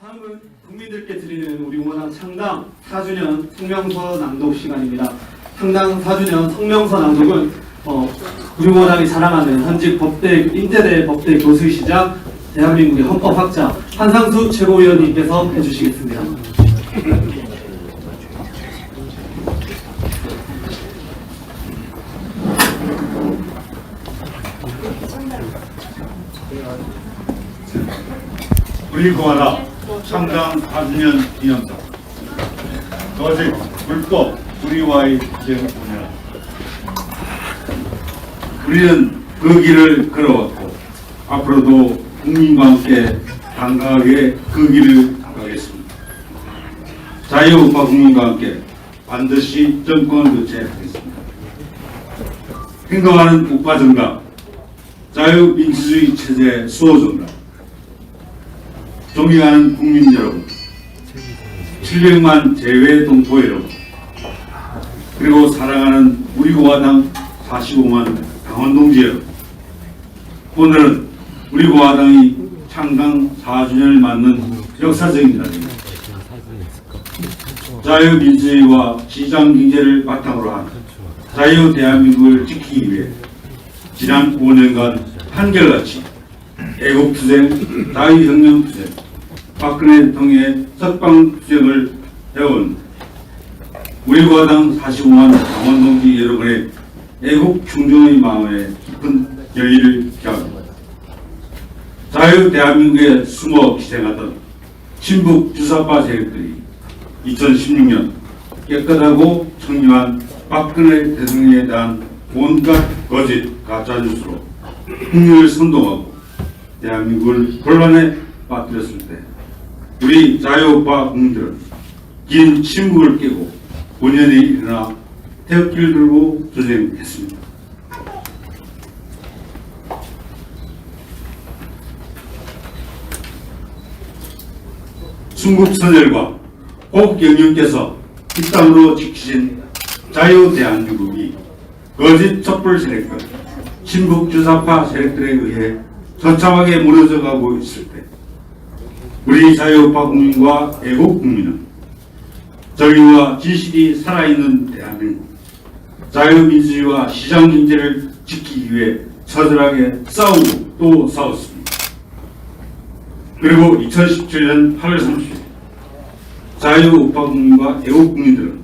다음은 국민들께 드리는 우리 공화당 창당 4주년 성명서 낭독 시간입니다. 창당 4주년 성명서 낭독은 우리 공화당이 자랑하는 현직 인제대 법대 교수이시자 대한민국의 헌법학자 한상수 최고위원님께서 해주시겠습니다. 우리 공화당 창당 4주년 기념사 거짓, 불법, 우리와의 전쟁이냐. 우리는 그 길을 걸어왔고 앞으로도 국민과 함께 당당하게 그 길을 가겠습니다. 자유우파 국민과 함께 반드시 정권을 교체하겠습니다. 행동하는 우파 정당, 자유민주주의 체제 수호 정당, 존경하는 국민 여러분, 700만 재외 동포 여러분, 그리고 사랑하는 우리 공화당 45만 당원 동지 여러분, 오늘은 우리 공화당이 창당 4주년을 맞는 역사적인 날입니다. 자유민주주의와 시장경제를 바탕으로 한 자유 대한민국을 지키기 위해 지난 5년간 한결같이 애국투쟁, 자유혁명투쟁, 박근혜 대통령의 석방투쟁을 해온 우리 공화당 45만 당원 동지 여러분의 애국 충정의 마음에 깊은 여의를 기합니다. 자유 대한민국에 숨어 기생하던 친북 주사파 세력들이 2016년 깨끗하고 청렴한 박근혜 대통령에 대한 온갖 거짓 가짜뉴스로 국민을 선동하고 대한민국을 혼란에 빠뜨렸을 때 우리 자유우파 국민들은 긴 침묵을 깨고 본연이 일어나 태극기를 들고 투쟁했습니다. 순국선열과 호국경영께서 이 땅으로 지키신 자유 대한민국이 거짓 촛불 세력과 친북 주사파 세력들에 의해 처참하게 무너져가고 있을 때 우리 자유우파 국민과 애국 국민은 정의와 진실이 살아있는 대한민국, 자유민주주의와 시장경제를 지키기 위해 처절하게 싸우고 또 싸웠습니다. 그리고 2017년 8월 30일 자유우파 국민과 애국 국민들은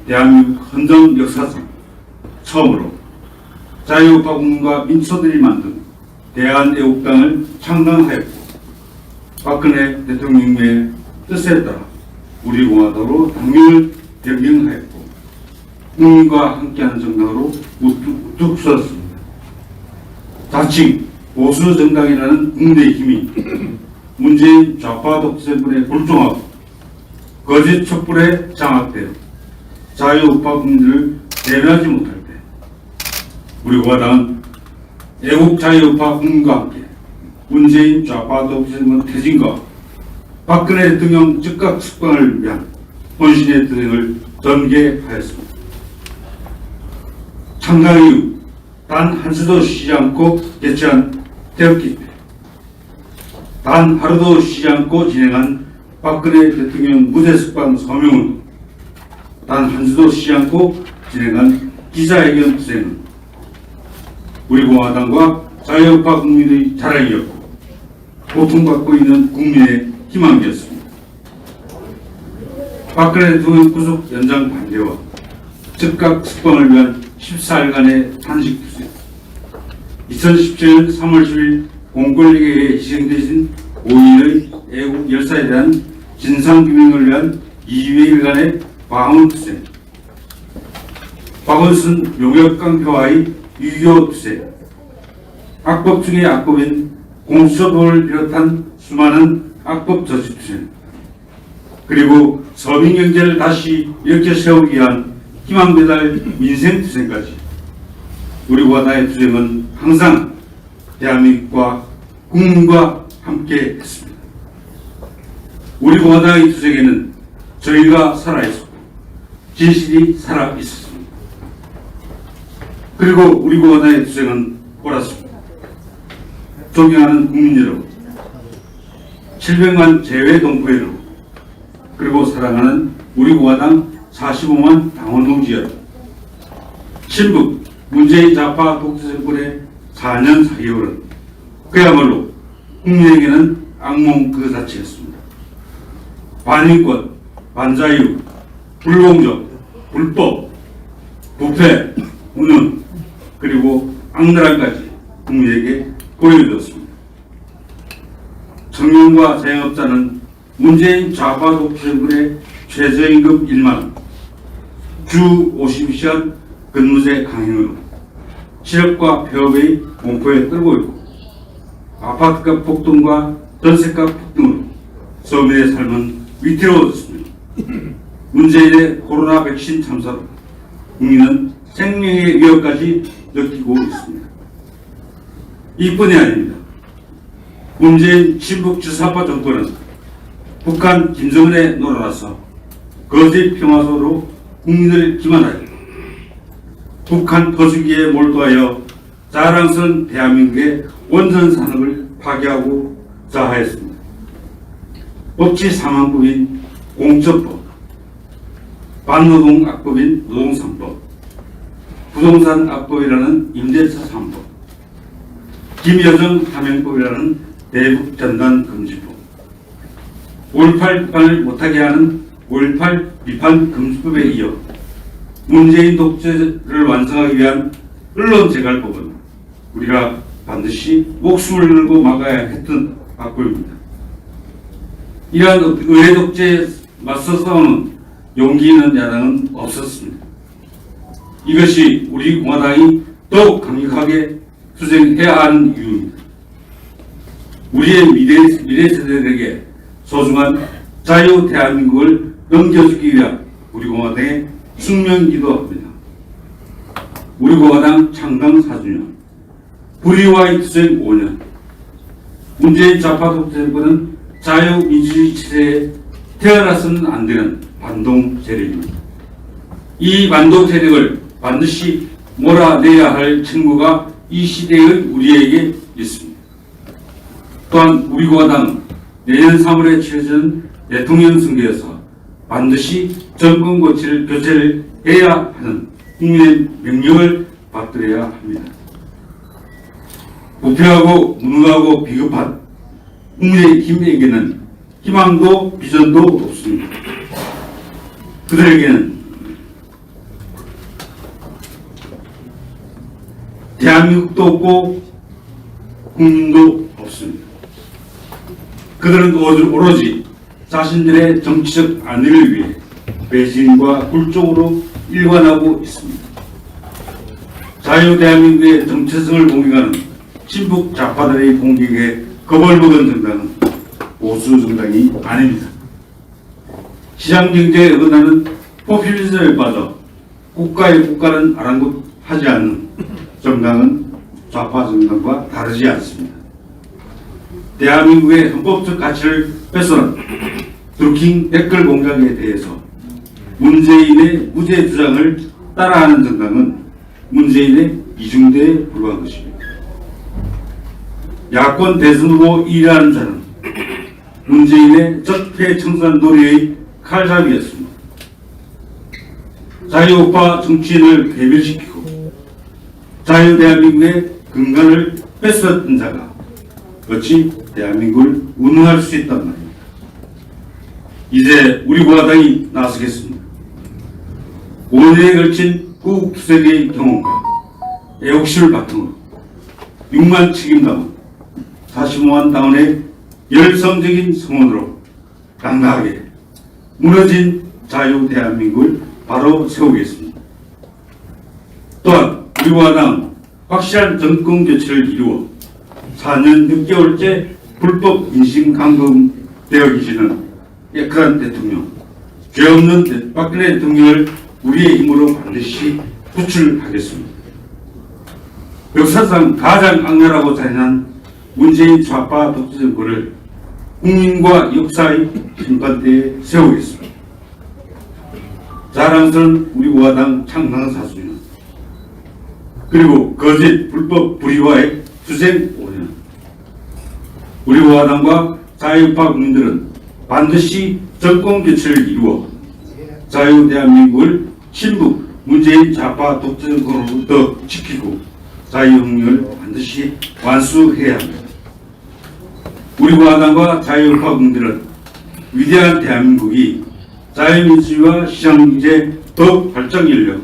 대한민국 헌정 역사상 처음으로 자유우파 국민과 민초들이 만든 대한애국당을 창당하였고 박근혜 대통령의 뜻에 따라 우리 공화당으로 당명을 변경하였고 국민과 함께하는 정당으로 우뚝 섰습니다. 자칭 보수 정당이라는 국민의 힘이 문재인 좌파 독재군에 굴종하고 거짓 촛불에 장악되어 자유우파 국민들을 대면하지 못할 때 우리 공화당은 애국 자유우파 국민과 함께 문재인 좌파 독재군 퇴진과 박근혜 대통령 즉각 석방을 위한 혼신의 투쟁을 전개하였습니다. 창당 이후 단 한 수도 쉬지 않고 개최한 태극기 때, 단 하루도 쉬지 않고 진행한 박근혜 대통령 무대 석방 서명운동, 단 한 수도 쉬지 않고 진행한 기자회견 투쟁은 우리 공화당과 자유우파 국민의 자랑이었고 고통받고 있는 국민의 희망이었습니다. 박근혜 대통령 구속 연장 반대와 즉각 석방을 위한 14일간의 단식 투쟁, 2017년 3월 10일 공권력에 의해 희생되신 5인의 애국 열사에 대한 진상규명을 위한 2회일간의 방언 투쟁, 박원순 용역깡표와의 유교 투쟁, 악법 중의 악법인 공수처법을 비롯한 수많은 악법 저지 투쟁, 그리고 서민경제를 다시 일으켜 세우기 위한 희망배달 민생투쟁까지 우리 공화당의 투쟁은 항상 대한민국과 국민과 함께 했습니다. 우리 공화당의 투쟁에는 저희가 살아있었고 진실이 살아있었습니다. 그리고 우리 공화당의 투쟁은 옳았습니다. 존경하는 국민 여러분, 700만 재외 동포회로 그리고 사랑하는 우리 공화당 45만 당원 동지여, 친북 문재인 좌파 독재 정권의 4년 4개월은 그야말로 국민에게는 악몽 그 자체였습니다. 반인권, 반자유, 불공정, 불법, 부패, 무능, 그리고 악랄까지 국민에게 보여주었습니다. 청년과 자영업자는 문재인 좌파 독재 정권의 최저임금 1만 원, 주 50시간 근무제 강행으로 실업과 폐업의 공포에 떨고 있고, 아파트값 폭등과 전세값 폭등으로 서민의 삶은 위태로워졌습니다. 문재인의 코로나 백신 참사로 국민은 생명의 위협까지 느끼고 있습니다. 이뿐이 아닙니다. 문재인 친북 주사파 정권은 북한 김정은에 놀아나서 거짓 평화소로 국민을 기만하여 북한 터주기에 몰두하여 자랑스러운 대한민국의 원전 산업을 파괴하고 자하했습니다. 법치 상황법인 공천법, 반노동 악법인 노동상법, 부동산 악법이라는 임대차 3법, 김여정 하명법이라는 대북 전단 금지법, 5.18 비판을 못하게 하는 5.18 비판 금지법에 이어 문재인 독재를 완성하기 위한 언론 재갈법은 우리가 반드시 목숨을 걸고 막아야 했던 악법입니다. 이러한 의회 독재에 맞서 싸우는 용기 있는 야당은 없었습니다. 이것이 우리 공화당이 더욱 강력하게 투쟁해야 하는 이유입니다. 우리의 미래 세대들에게 소중한 자유 대한민국을 넘겨주기 위한 우리 공화당의 숙명이기도 합니다. 우리 공화당 창당 4주년, 불의와의 투쟁 5년, 문재인 좌파 독재 정권은 자유민주주의 체제에 태어나서는 안 되는 반동 세력입니다. 이 반동 세력을 반드시 몰아내야 할 책무가 이 시대의 우리에게 있습니다. 또한 우리 공화당은 내년 3월에 치러지는 대통령 선거에서 반드시 정권 교체를 해야 하는 국민의 명령을 받들어야 합니다. 부패하고 무능하고 비겁한 국민의힘에게는 희망도 비전도 없습니다. 그들에게는 대한민국도 없고 국민도 없습니다. 그들은 오로지 자신들의 정치적 안위를 위해 배신과 굴종으로 일관하고 있습니다. 자유대한민국의 정체성을 공격하는 친북 좌파들의 공격에 겁을 먹은 정당은 보수 정당이 아닙니다. 시장경제에 어긋나는 포퓰리즘에 빠져 국가는 아랑곳하지 않는 정당은 좌파 정당과 다르지 않습니다. 대한민국의 헌법적 가치를 뺏어난 드루킹 댓글 공작에 대해서 문재인의 무죄 주장을 따라하는 정당은 문재인의 이중대에 불과한 것입니다. 야권 대선으로 일하는 자는 문재인의 적폐 청산 놀이의 칼잡이였습니다. 자유우파 정치인을 괴멸시키고 자유대한민국의 근간을 뺏었던 자가 어찌 대한민국을 운영할 수 있단 말입니다. 이제 우리 공화당이 나서겠습니다. 5년에 걸친 구국투쟁의 경험과 애국심을 바탕으로 6만 책임당원, 45만 당원의 열성적인 성원으로 당당하게 무너진 자유 대한민국을 바로 세우겠습니다. 또한 우리 공화당 확실한 정권 교체를 이루어 4년 6개월째 불법 인신 감금되어 계시는 약한 대통령, 죄 없는 박근혜 대통령을 우리의 힘으로 반드시 구출하겠습니다. 역사상 가장 악랄하고 잔인한 문재인 좌파 독재 정권을 국민과 역사의 심판대에 세우겠습니다. 자랑스러운 우리 공화당 창당 4주년, 그리고 거짓 불법 불의와의 투쟁 5년, 우리 공화당과 자유파 국민들은 반드시 정권 교체를 이루어 자유 대한민국을 친북 문재인 좌파 독재정권으로부터 지키고 자유혁명을 반드시 완수해야 합니다. 우리 공화당과 자유파 국민들은 위대한 대한민국이 자유민주주의와 시장경제 더 발전을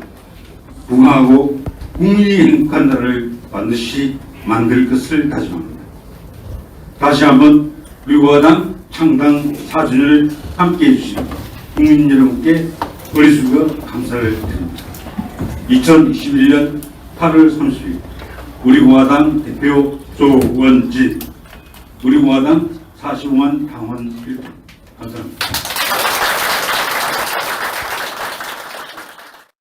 부강하고 국민이 행복한 나라를 반드시 만들 것을 다짐합니다. 다시 한번 우리 공화당 창당 4주년을 함께해 주신 국민 여러분께 머리 숙여 감사를 드립니다. 2021년 8월 30일 우리 공화당 대표 조원진, 우리 공화당 45만 당원 1등. 감사합니다.